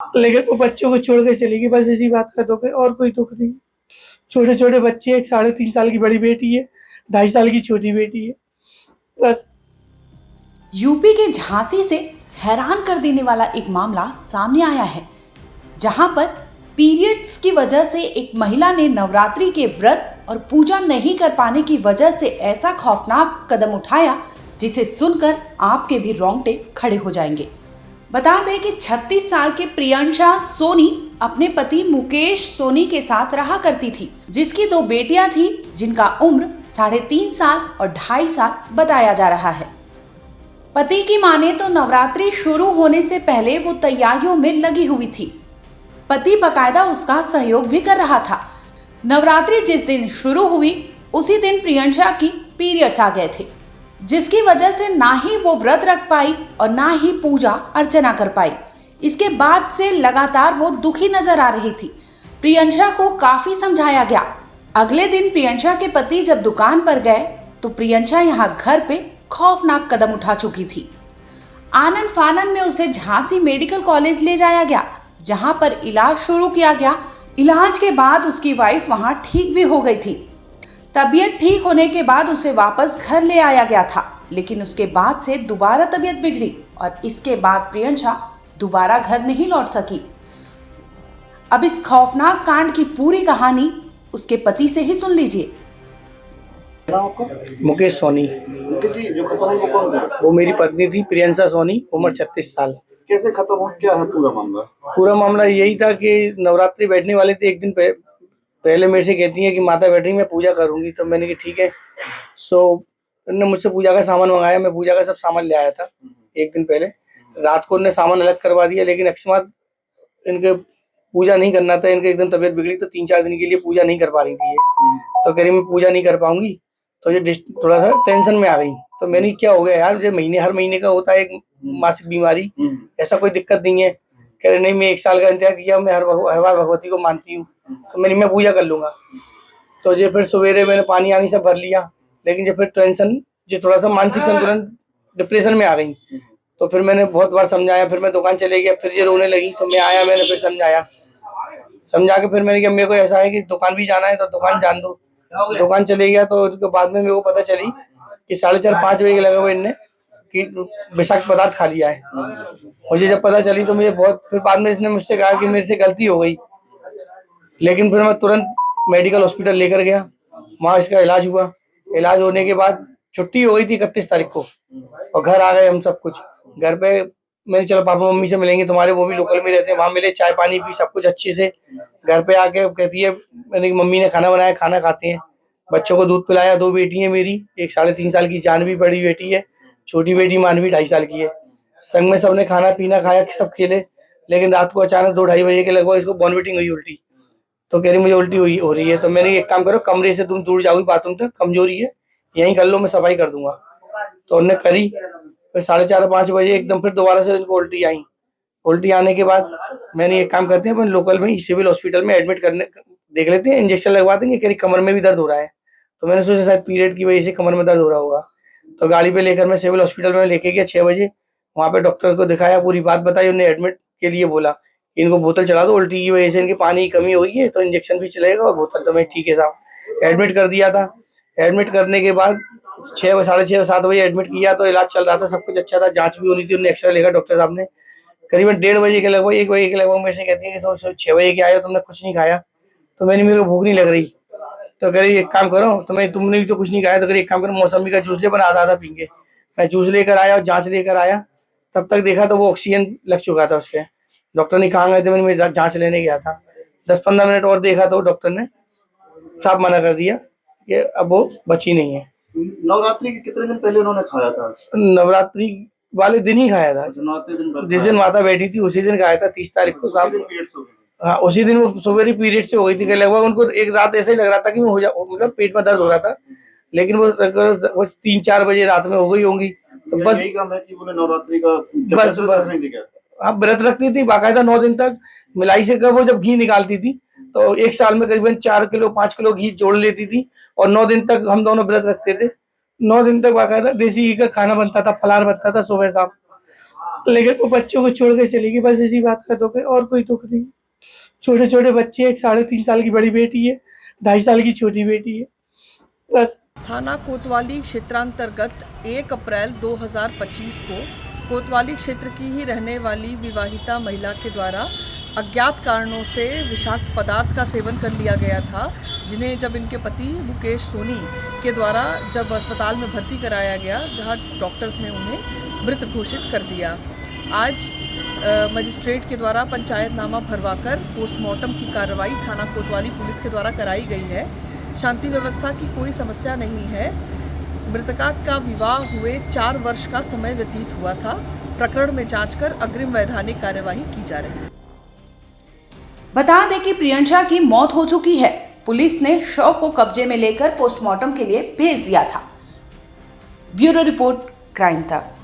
लेकिन वो बच्चों को छोड़ के चली गई, बस इसी बात का दुःख है और कोई दुःख नहीं। छोटे-छोटे बच्चे, एक 3.5 साल की बड़ी बेटी है, 2.5 साल की छोटी बेटी है, बस। यूपी के झांसी से हैरान कर देने वाला एक मामला सामने आया है, जहां पर पीरियड्स की वजह से एक महिला ने नवरात्रि के व्रत और पूजा नहीं कर पाने की वजह से ऐसा खौफनाक कदम उठाया जिसे सुनकर आपके भी रोंगटे खड़े हो जाएंगे। बता दें कि 36 साल के प्रियंशा सोनी अपने पति मुकेश सोनी के साथ रहा करती थी, जिसकी 2 बेटियां थी जिनका उम्र 3.5 साल और 2.5 साल बताया जा रहा है। पति की माने तो नवरात्रि शुरू होने से पहले वो तैयारियों में लगी हुई थी। पति बकायदा उसका सहयोग भी कर रहा था। नवरात्रि जिस दिन शुरू हुई उसी दिन प्रियंशा की पीरियड्स आ गए थे, जिसकी वजह से ना ही वो व्रत रख पाई और ना ही पूजा अर्चना कर पाई। इसके बाद से लगातार वो दुखी नजर आ रही थी। प्रियंशा को काफी समझाया गया। अगले दिन प्रियंशा के पति जब दुकान पर गए तो प्रियंशा यहाँ घर पे खौफनाक कदम उठा चुकी थी। आनन फानन में उसे झांसी मेडिकल कॉलेज ले जाया गया, जहां पर इलाज शुरू किया गया। इलाज के बाद उसकी वाइफ वहां ठीक भी हो गई थी। तबीयत ठीक होने के बाद उसे वापस घर ले आया गया था, लेकिन उसके बाद से दोबारा तबीयत बिगड़ी और इसके बाद प्रियंशा दोबारा घर नहीं लौट सकी। अब इस खौफनाक कांड की पूरी कहानी उसके पति से ही सुन लीजिए। मुकेश सोनी। मुकेश जी, जो खत्म हुआ वो कौन था? वो मेरी पत्नी थी प्रियंशा सोनी, उम्र 36 साल। कैसे खत्म हुआ, क्या है पूरा मामला? पूरा मामला यही था कि नवरात्रि बैठने वाले थे, एक दिन पहले मेरे से कहती है कि माता बैठ रही, मैं पूजा करूंगी। तो मैंने कहा ठीक है। सो उन्होंने मुझसे पूजा का सामान मंगाया, मैं पूजा का सब सामान ले आया था एक दिन पहले। रात को उन्होंने सामान अलग करवा दिया, लेकिन अकस्मात इनके पूजा नहीं करना था, इनके एकदम तबीयत बिगड़ी तो 3-4 दिन के लिए पूजा नहीं कर पा रही थी ये। तो कह रही मैं पूजा नहीं कर पाऊंगी, तो ये थोड़ा सा टेंशन में आ गई। तो मैंने क्या हो गया यार, जो हर महीने का होता है एक मासिक बीमारी, ऐसा कोई दिक्कत नहीं है। कह रहे नहीं, मैं 1 साल का इंतजार किया, मैं हर बार भगवती को मानती हूँ, तो मैं पूजा कर लूंगा। तो ये फिर सवेरे मैंने पानी आनी सब भर लिया, लेकिन जो फिर टेंशन, जो थोड़ा सा मानसिक संतुलन, डिप्रेशन में आ गई। तो फिर मैंने बहुत बार समझाया, फिर मैं दुकान चले गया, फिर ये रोने लगी, तो मैं आया, मैंने फिर समझा के फिर मैंने कहा मेरे को ऐसा है कि दुकान भी जाना है तो दुकान जान दो। दुकान चले गया, तो उसके बाद में मेरे को पता चली कि 4:30-5 बजे के लगे हुए इनने कि विषाक्त पदार्थ खा लिया है। मुझे जब पता चली तो मुझे बहुत, फिर बाद में इसने मुझसे कहा कि मेरे से गलती हो गई, लेकिन फिर मैं तुरंत मेडिकल हॉस्पिटल लेकर गया, वहाँ इसका इलाज हुआ। इलाज होने के बाद छुट्टी हो गई थी 31 तारीख को, और घर आ गए हम सब कुछ। घर पे मैंने चलो पापा मम्मी से मिलेंगे तुम्हारे, वो भी लोकल में रहते हैं, वहाँ मिले, चाय पानी पी, सब कुछ अच्छे से। घर पे आके कहती है मैंने मम्मी ने खाना बनाया, खाना खाते हैं। बच्चों को दूध पिलाया, 2 बेटी है मेरी, एक 3.5 साल की जानवी बड़ी बेटी है, छोटी बेटी मानवी 2.5 साल की है। संग में सबने खाना पीना खाया, सब खेले, लेकिन रात को अचानक 2-2:30 बजे के लगभग इसको वॉमिटिंग हुई, उल्टी। तो कह रही मुझे उल्टी हुई हो रही है। तो मैंने एक काम करो, कमरे से तुम दूर जाओगी बाथरूम तक, कमजोरी है, यहीं कर लो, मैं सफाई कर दूंगा। तो उन्होंने करी। फिर 4:30-5 बजे एकदम फिर दोबारा से उनको उल्टी आई। उल्टी आने के बाद मैंने एक काम करते हैं, अपन लोकल में सिविल हॉस्पिटल में एडमिट करने देख लेते हैं, इंजेक्शन लगवा देंगे। कह रही कमर में भी दर्द हो रहा है। तो मैंने सोचा शायद पीरियड की वजह से कमर में दर्द हो रहा होगा। तो गाड़ी पे लेकर मैं सिविल हॉस्पिटल में लेके गया 6 बजे। वहाँ पे डॉक्टर को दिखाया, पूरी बात बताई, उन्हें एडमिट के लिए बोला, इनको बोतल चढ़ा दो, उल्टी की वजह से इनके पानी की कमी हो गई है, तो इंजेक्शन भी चलेगा और बोतल। तो मैं ठीक है साहब, एडमिट कर दिया था। एडमिट करने के बाद 6, 6:30-7 बजे एडमिट किया, तो इलाज चल रहा था, सब कुछ अच्छा था, जांच भी होनी थी, उन्होंने एक्सरे लेगा डॉक्टर साहब ने। करीबन 1:30 बजे के लगभग, 1 बजे के लगभग मेरे से कहती है कि 6 बजे के आए हो, तुमने कुछ नहीं खाया। तो मेरे को भूख नहीं लग रही। तो कह रही एक काम करो, तुमने भी तो कुछ नहीं खाया, तो कह रही एक काम करो, मौसमी का जूस ले, बना आधा पीएंगे। मैं जूस लेकर आया और जांच लेकर आया, तब तक देखा तो वो ऑक्सीजन लग चुका था उसके। डॉक्टर ने कहाँ गए थे, मैं जांच लेने गया था। 10-15 मिनट और देखा तो डॉक्टर ने साफ मना कर दिया कि अब वो बची नहीं है। नवरात्रि के कितने दिन पहले उन्होंने खाया था? नवरात्रि वाले दिन ही खाया था, जिस दिन माता बैठी थी उसी दिन खाया था, 30 तारीख को साहब। हाँ, उसी दिन वो सवेरे पीरियड से हो गई थी, लगभग उनको एक रात ऐसे ही लग रहा था कि मैं हो जा, मतलब पेट में दर्द हो रहा था, लेकिन वो 3-4 बजे रात में हो गई होंगी। तो बस यही काम है कि बोले नवरात्रि का बस आप व्रत रखती थी बाकायदा 9 दिन तक। मिलाई से कर वो जब घी निकालती थी, तो 1 साल में करीबन 4 किलो 5 किलो घी जोड़ लेती थी, और 9 दिन तक हम दोनों व्रत रखते थे। 9 दिन तक बाकायदा देसी घी का खाना बनता था, फलाहार बनता था सुबह शाम। लेकिन वो बच्चों को छोड़ के चली गई, बस इसी बात का दुख है और कोई दुख नहीं। छोटे छोटे बच्चे, एक 3.5 साल की बड़ी बेटी है, 2.5 साल की छोटी बेटी है, बस। थाना कोतवाली क्षेत्रांतर्गत 1 अप्रैल 2025 को कोतवाली क्षेत्र की ही रहने वाली विवाहिता महिला के द्वारा अज्ञात कारणों से विषाक्त पदार्थ का सेवन कर लिया गया था, जिन्हें जब इनके पति मुकेश सोनी के द्वारा जब अस्पताल में भर्ती कराया गया, जहां डॉक्टर्स ने उन्हें मृत घोषित कर दिया। आज मजिस्ट्रेट के द्वारा पंचायतनामा भरवाकर पोस्टमार्टम की कार्रवाई थाना कोतवाली पुलिस के द्वारा कराई गई है। शांति व्यवस्था की कोई समस्या नहीं है। मृतका का विवाह हुए 4 वर्ष का समय व्यतीत हुआ था। प्रकरण में जांच कर अग्रिम वैधानिक कार्यवाही की जा रही है। बता दें कि प्रियंशा की मौत हो चुकी है। पुलिस ने शव को कब्जे में लेकर पोस्टमार्टम के लिए भेज दिया था। ब्यूरो रिपोर्ट, क्राइम तक।